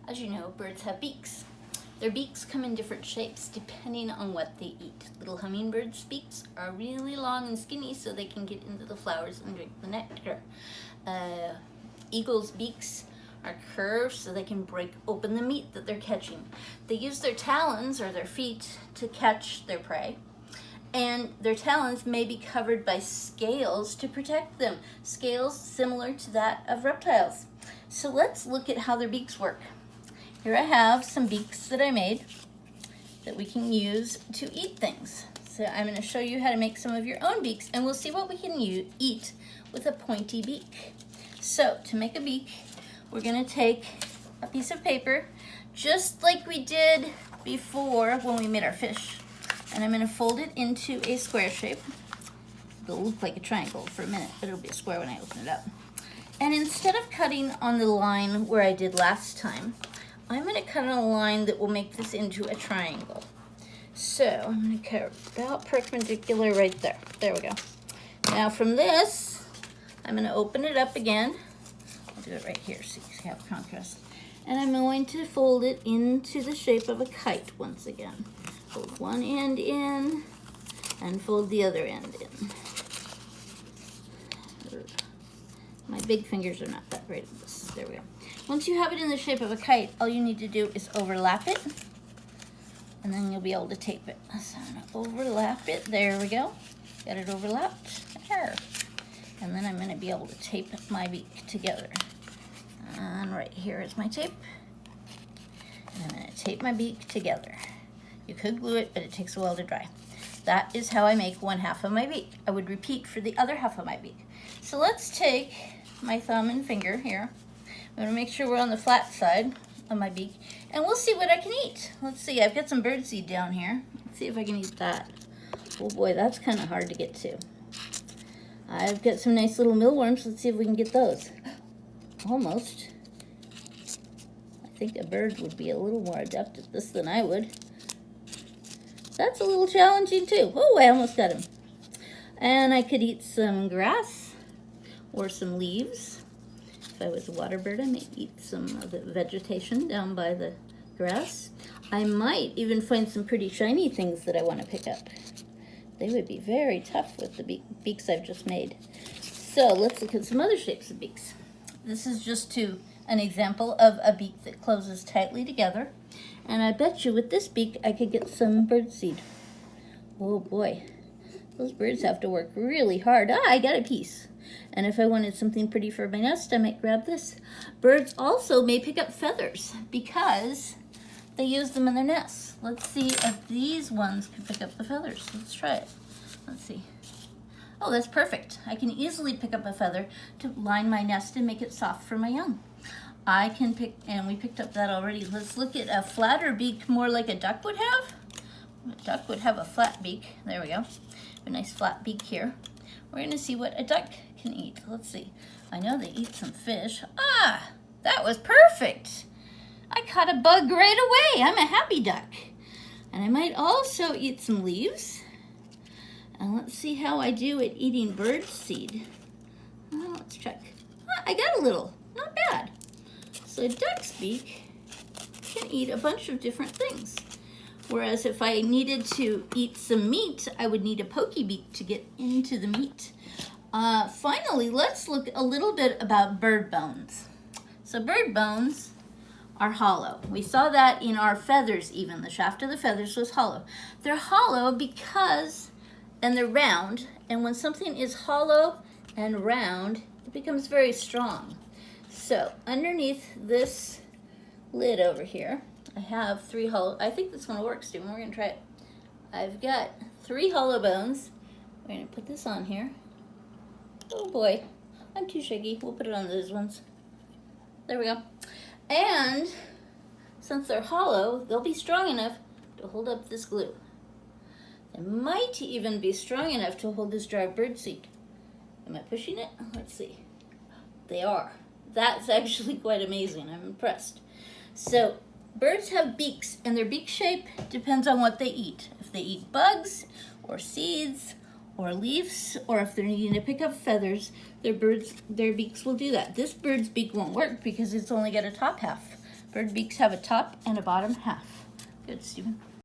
As you know, birds have beaks. Their beaks come in different shapes depending on what they eat. Little hummingbirds' beaks are really long and skinny so they can get into the flowers and drink the nectar. Eagles' beaks are curved so they can break open the meat that they're catching. They use their talons or their feet to catch their prey, and their talons may be covered by scales to protect them. Scales similar to that of reptiles. So let's look at how their beaks work. Here I have some beaks that I made that we can use to eat things. So I'm going to show you how to make some of your own beaks, and we'll see what we can eat with a pointy beak. So to make a beak, we're going to take a piece of paper, just like we did before when we made our fish, and I'm going to fold it into a square shape. It'll look like a triangle for a minute, but it'll be a square when I open it up. And instead of cutting on the line where I did last time, I'm going to cut on a line that will make this into a triangle. So I'm going to cut about perpendicular right there. There we go. Now from this, I'm going to open it up again. I'll do it right here so you have contrast. And I'm going to fold it into the shape of a kite once again. Fold one end in and fold the other end in. My big fingers are not that great at this. There we go. Once you have it in the shape of a kite, all you need to do is overlap it, and then you'll be able to tape it. So I'm going to overlap it. There we go. Got it overlapped. There. And then I'm going to be able to tape my beak together. And right here is my tape. And I'm going to tape my beak together. You could glue it, but it takes a while to dry. That is how I make one half of my beak. I would repeat for the other half of my beak. So let's take my thumb and finger here. I'm going to make sure we're on the flat side of my beak, and we'll see what I can eat. Let's see, I've got some birdseed down here. Let's see if I can eat that. Oh boy, that's kind of hard to get to. I've got some nice little mealworms. Let's see if we can get those. Almost. I think a bird would be a little more adept at this than I would. That's a little challenging too. Oh, I almost got him. And I could eat some grass or some leaves. If I was a water bird, I might eat some of the vegetation down by the grass. I might even find some pretty shiny things that I want to pick up. They would be very tough with the beaks I've just made. So let's look at some other shapes of beaks. This is just an example of a beak that closes tightly together. And I bet you with this beak I could get some birdseed. Oh boy, those birds have to work really hard. I got a piece. And if I wanted something pretty for my nest, I might grab this. Birds also may pick up feathers because they use them in their nests. Let's see if these ones can pick up the feathers. Let's try it. Let's see. Oh, that's perfect. I can easily pick up a feather to line my nest and make it soft for my young. I can pick, and we picked up that already. Let's look at a flatter beak, more like a duck would have. A duck would have a flat beak. There we go. A nice flat beak here. We're going to see what a duck can eat. Let's see. I know they eat some fish. Ah, that was perfect. I caught a bug right away. I'm a happy duck. And I might also eat some leaves. And let's see how I do at eating bird seed. Let's check. I got a little. Not bad. So a duck's beak can eat a bunch of different things. Whereas if I needed to eat some meat, I would need a pokey beak to get into the meat. Finally, let's look a little bit about bird bones. So bird bones are hollow. We saw that in our feathers even. The shaft of the feathers was hollow. They're hollow because, and they're round, and when something is hollow and round, it becomes very strong. So underneath this lid over here, I have 3 hollow, I think this one will work, Steven. We're going to try it. I've got 3 hollow bones. We're going to put this on here. Oh boy, I'm too shaky. We'll put it on those ones. There we go. And since they're hollow, they'll be strong enough to hold up this glue. They might even be strong enough to hold this jar of birdseed. Am I pushing it? Let's see. They are. That's actually quite amazing. I'm impressed. So birds have beaks, and their beak shape depends on what they eat. If they eat bugs or seeds or leaves, or if they're needing to pick up feathers, their beaks will do that. This bird's beak won't work because it's only got a top half. Bird beaks have a top and a bottom half. Good, Stephen.